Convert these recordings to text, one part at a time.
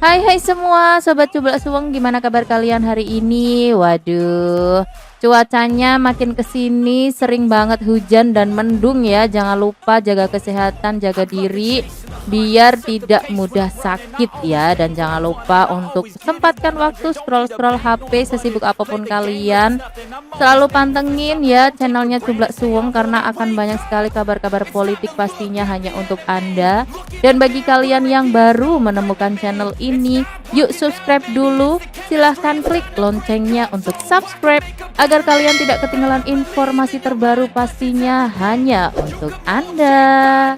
Hai semua Sobat Cublak Suweng, gimana kabar kalian hari ini? Waduh, cuacanya makin kesini sering banget hujan dan mendung ya. Jangan lupa jaga kesehatan, jaga diri biar tidak mudah sakit ya. Dan jangan lupa untuk sempatkan waktu scroll-scroll HP sesibuk apapun kalian. Selalu pantengin ya channelnya Cublak Suweng karena akan banyak sekali kabar-kabar politik pastinya hanya untuk Anda. Dan bagi kalian yang baru menemukan channel ini, yuk subscribe dulu. Silahkan klik loncengnya untuk subscribe agar kalian tidak ketinggalan informasi terbaru pastinya hanya untuk Anda.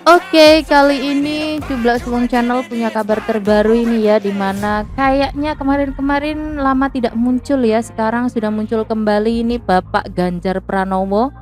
Oke, kali ini Cublak Suweng Channel punya kabar terbaru ini ya, dimana kayaknya kemarin-kemarin lama tidak muncul ya, sekarang sudah muncul kembali ini Bapak Ganjar Pranowo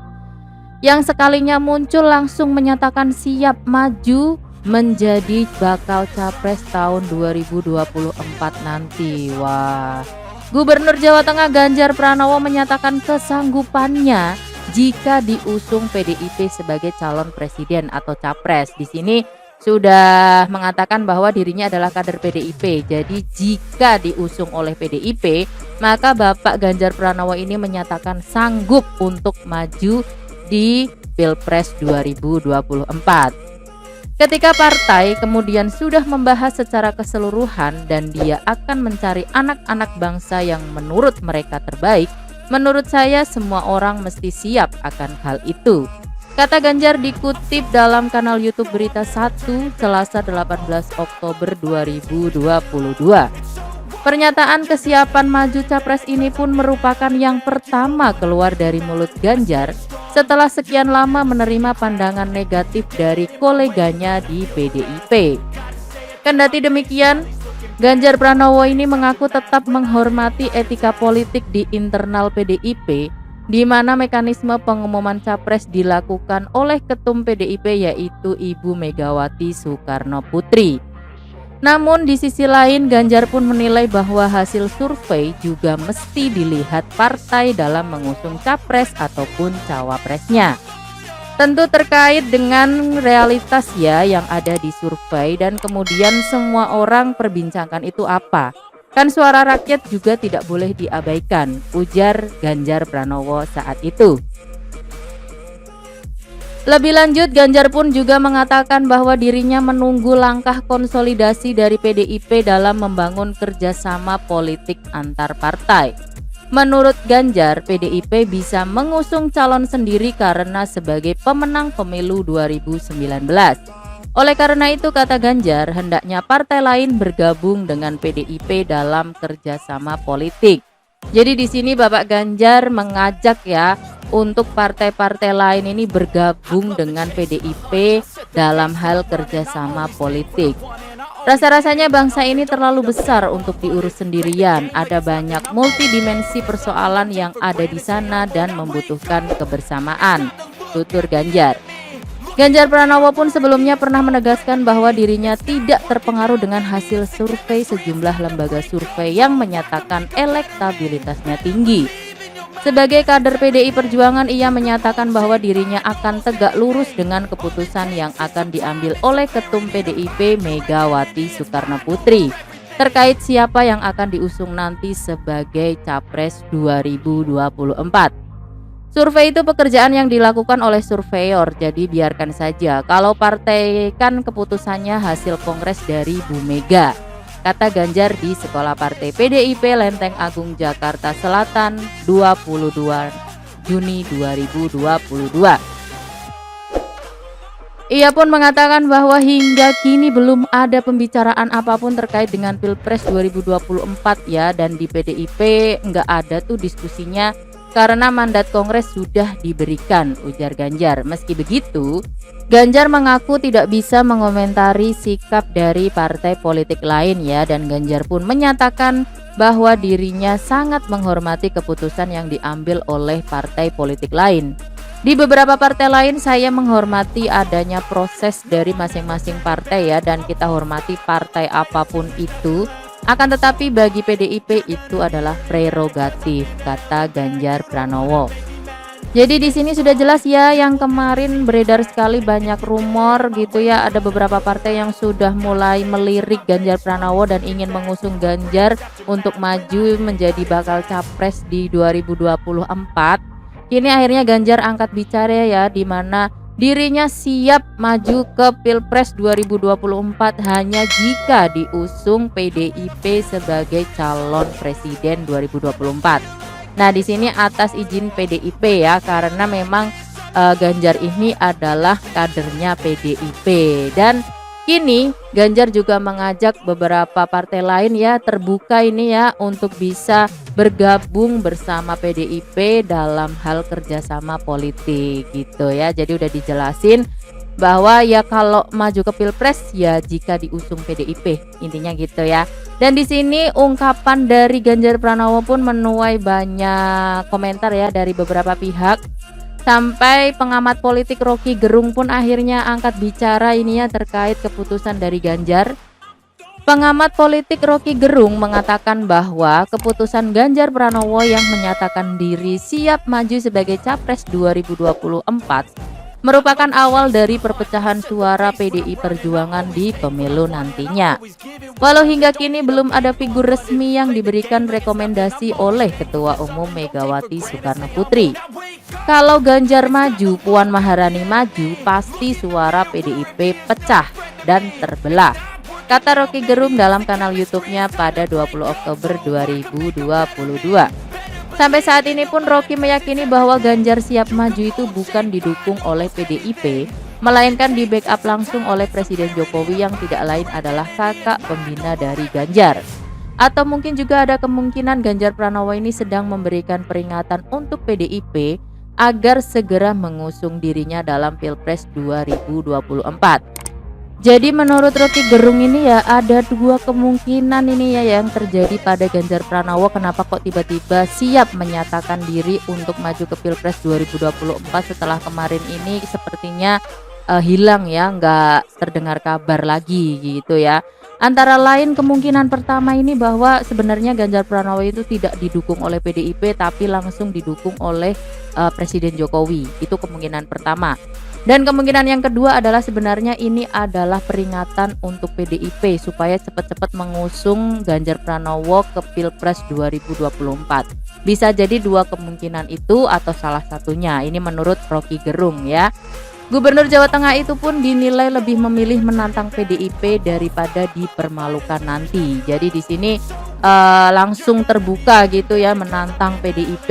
yang sekalinya muncul langsung menyatakan siap maju menjadi bakal capres tahun 2024 nanti. Wah, Gubernur Jawa Tengah Ganjar Pranowo menyatakan kesanggupannya jika diusung PDIP sebagai calon presiden atau capres. Di sini sudah mengatakan bahwa dirinya adalah kader PDIP. Jadi jika diusung oleh PDIP, maka Bapak Ganjar Pranowo ini menyatakan sanggup untuk maju di Pilpres 2024. Ketika partai kemudian sudah membahas secara keseluruhan dan dia akan mencari anak-anak bangsa yang menurut mereka terbaik, menurut saya semua orang mesti siap akan hal itu. Kata Ganjar dikutip dalam kanal YouTube Berita 1 Selasa 18 Oktober 2022. Pernyataan kesiapan maju capres ini pun merupakan yang pertama keluar dari mulut Ganjar setelah sekian lama menerima pandangan negatif dari koleganya di PDIP. Kendati demikian, Ganjar Pranowo ini mengaku tetap menghormati etika politik di internal PDIP, di mana mekanisme pengumuman capres dilakukan oleh Ketum PDIP yaitu Ibu Megawati Soekarno Putri. Namun di sisi lain Ganjar pun menilai bahwa hasil survei juga mesti dilihat partai dalam mengusung capres ataupun cawapresnya. Tentu terkait dengan realitas ya yang ada di survei dan kemudian semua orang perbincangkan itu apa. Kan suara rakyat juga tidak boleh diabaikan, ujar Ganjar Pranowo saat itu. Lebih lanjut, Ganjar pun juga mengatakan bahwa dirinya menunggu langkah konsolidasi dari PDIP dalam membangun kerjasama politik antar partai. Menurut Ganjar, PDIP bisa mengusung calon sendiri karena sebagai pemenang pemilu 2019. Oleh karena itu, kata Ganjar, hendaknya partai lain bergabung dengan PDIP dalam kerjasama politik. Jadi di sini Bapak Ganjar mengajak ya untuk partai-partai lain ini bergabung dengan PDIP dalam hal kerjasama politik. Rasa-rasanya bangsa ini terlalu besar untuk diurus sendirian. Ada banyak multidimensi persoalan yang ada di sana dan membutuhkan kebersamaan, tutur Ganjar. Ganjar Pranowo pun sebelumnya pernah menegaskan bahwa dirinya tidak terpengaruh dengan hasil survei sejumlah lembaga survei yang menyatakan elektabilitasnya tinggi. Sebagai kader PDI Perjuangan, ia menyatakan bahwa dirinya akan tegak lurus dengan keputusan yang akan diambil oleh Ketum PDIP Megawati Soekarno Putri terkait siapa yang akan diusung nanti sebagai capres 2024. Survei itu pekerjaan yang dilakukan oleh surveyor, jadi biarkan saja. Kalau partai kan keputusannya hasil kongres dari Bu Mega, kata Ganjar di Sekolah Partai PDIP Lenteng Agung Jakarta Selatan 22 Juni 2022. Ia pun mengatakan bahwa hingga kini belum ada pembicaraan apapun terkait dengan Pilpres 2024 ya, dan di PDIP nggak ada tuh diskusinya karena mandat kongres sudah diberikan, ujar Ganjar. Meski begitu, Ganjar mengaku tidak bisa mengomentari sikap dari partai politik lain ya, dan Ganjar pun menyatakan bahwa dirinya sangat menghormati keputusan yang diambil oleh partai politik lain. Di beberapa partai lain saya menghormati adanya proses dari masing-masing partai ya, dan kita hormati partai apapun itu. Akan tetapi bagi PDIP itu adalah prerogatif, kata Ganjar Pranowo. Jadi di sini sudah jelas ya, yang kemarin beredar sekali banyak rumor gitu ya, ada beberapa partai yang sudah mulai melirik Ganjar Pranowo dan ingin mengusung Ganjar untuk maju menjadi bakal capres di 2024. Kini akhirnya Ganjar angkat bicara ya, di mana dirinya siap maju ke Pilpres 2024 hanya jika diusung PDIP sebagai calon presiden 2024. Nah, di sini atas izin PDIP ya, karena memang Ganjar ini adalah kadernya PDIP. Dan kini Ganjar juga mengajak beberapa partai lain ya, terbuka ini ya, untuk bisa bergabung bersama PDIP dalam hal kerjasama politik gitu ya. Jadi udah dijelasin bahwa ya kalau maju ke Pilpres ya jika diusung PDIP, intinya gitu ya. Dan di sini ungkapan dari Ganjar Pranowo pun menuai banyak komentar ya dari beberapa pihak. Sampai pengamat politik Rocky Gerung pun akhirnya angkat bicara ini ya terkait keputusan dari Ganjar. Pengamat politik Rocky Gerung mengatakan bahwa keputusan Ganjar Pranowo yang menyatakan diri siap maju sebagai Capres 2024 merupakan awal dari perpecahan suara PDI Perjuangan di pemilu nantinya. Walau hingga kini belum ada figur resmi yang diberikan rekomendasi oleh Ketua Umum Megawati Soekarno Putri. Kalau Ganjar maju, Puan Maharani maju, pasti suara PDIP pecah dan terbelah, kata Rocky Gerung dalam kanal YouTube-nya pada 20 Oktober 2022. Sampai saat ini pun Rocky meyakini bahwa Ganjar siap maju itu bukan didukung oleh PDIP, melainkan di backup langsung oleh Presiden Jokowi yang tidak lain adalah kakak pembina dari Ganjar. Atau mungkin juga ada kemungkinan Ganjar Pranowo ini sedang memberikan peringatan untuk PDIP agar segera mengusung dirinya dalam Pilpres 2024. Jadi menurut Rocky Gerung ini ya ada dua kemungkinan ini ya yang terjadi pada Ganjar Pranowo. Kenapa kok tiba-tiba siap menyatakan diri untuk maju ke Pilpres 2024 setelah kemarin ini sepertinya hilang ya, nggak terdengar kabar lagi gitu ya. Antara lain kemungkinan pertama ini bahwa sebenarnya Ganjar Pranowo itu tidak didukung oleh PDIP tapi langsung didukung oleh Presiden Jokowi. Itu kemungkinan pertama. Dan kemungkinan yang kedua adalah sebenarnya ini adalah peringatan untuk PDIP supaya cepat-cepat mengusung Ganjar Pranowo ke Pilpres 2024. Bisa jadi dua kemungkinan itu atau salah satunya. Ini menurut Rocky Gerung ya. Gubernur Jawa Tengah itu pun dinilai lebih memilih menantang PDIP daripada dipermalukan nanti. Jadi di sini langsung terbuka gitu ya, menantang PDIP.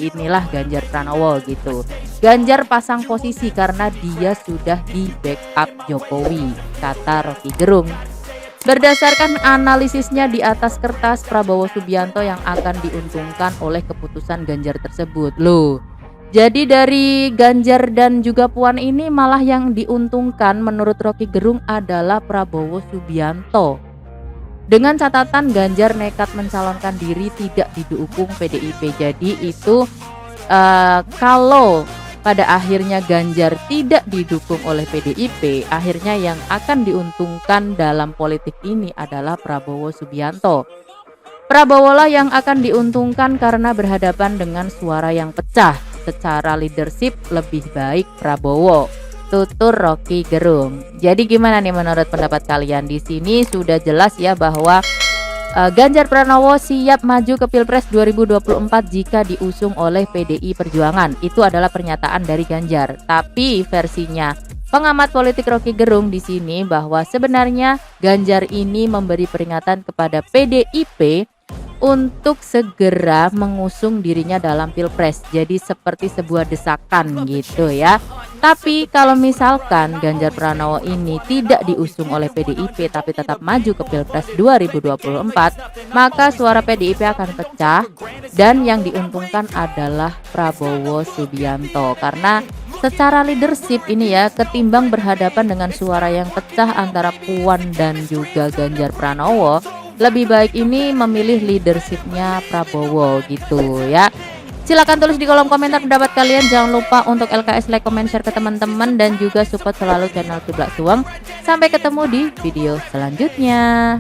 Inilah Ganjar Pranowo gitu. Ganjar pasang posisi karena dia sudah di backup Jokowi, kata Rocky Gerung. Berdasarkan analisisnya di atas kertas, Prabowo Subianto yang akan diuntungkan oleh keputusan Ganjar tersebut. Loh, jadi dari Ganjar dan juga Puan ini malah yang diuntungkan menurut Rocky Gerung adalah Prabowo Subianto. Dengan catatan Ganjar nekat mencalonkan diri tidak didukung PDIP. Jadi itu kalau pada akhirnya Ganjar tidak didukung oleh PDIP, akhirnya yang akan diuntungkan dalam politik ini adalah Prabowo Subianto. Prabowo lah yang akan diuntungkan karena berhadapan dengan suara yang pecah. Secara leadership lebih baik Prabowo, tutur Rocky Gerung. Jadi gimana nih menurut pendapat kalian? Di sini sudah jelas ya bahwa Ganjar Pranowo siap maju ke Pilpres 2024 jika diusung oleh PDI Perjuangan. Itu adalah pernyataan dari Ganjar. Tapi versinya pengamat politik Rocky Gerung di sini bahwa sebenarnya Ganjar ini memberi peringatan kepada PDIP untuk segera mengusung dirinya dalam Pilpres. Jadi seperti sebuah desakan gitu ya. Tapi kalau misalkan Ganjar Pranowo ini tidak diusung oleh PDIP tapi tetap maju ke Pilpres 2024, maka suara PDIP akan pecah dan yang diuntungkan adalah Prabowo Subianto. Karena secara leadership ini ya, ketimbang berhadapan dengan suara yang pecah antara Puan dan juga Ganjar Pranowo, lebih baik ini memilih leadershipnya Prabowo gitu ya. Silahkan tulis di kolom komentar pendapat kalian. Jangan lupa untuk LKS, like, comment, share ke teman-teman, dan juga support selalu channel Kiblat Suweng. Sampai ketemu di video selanjutnya.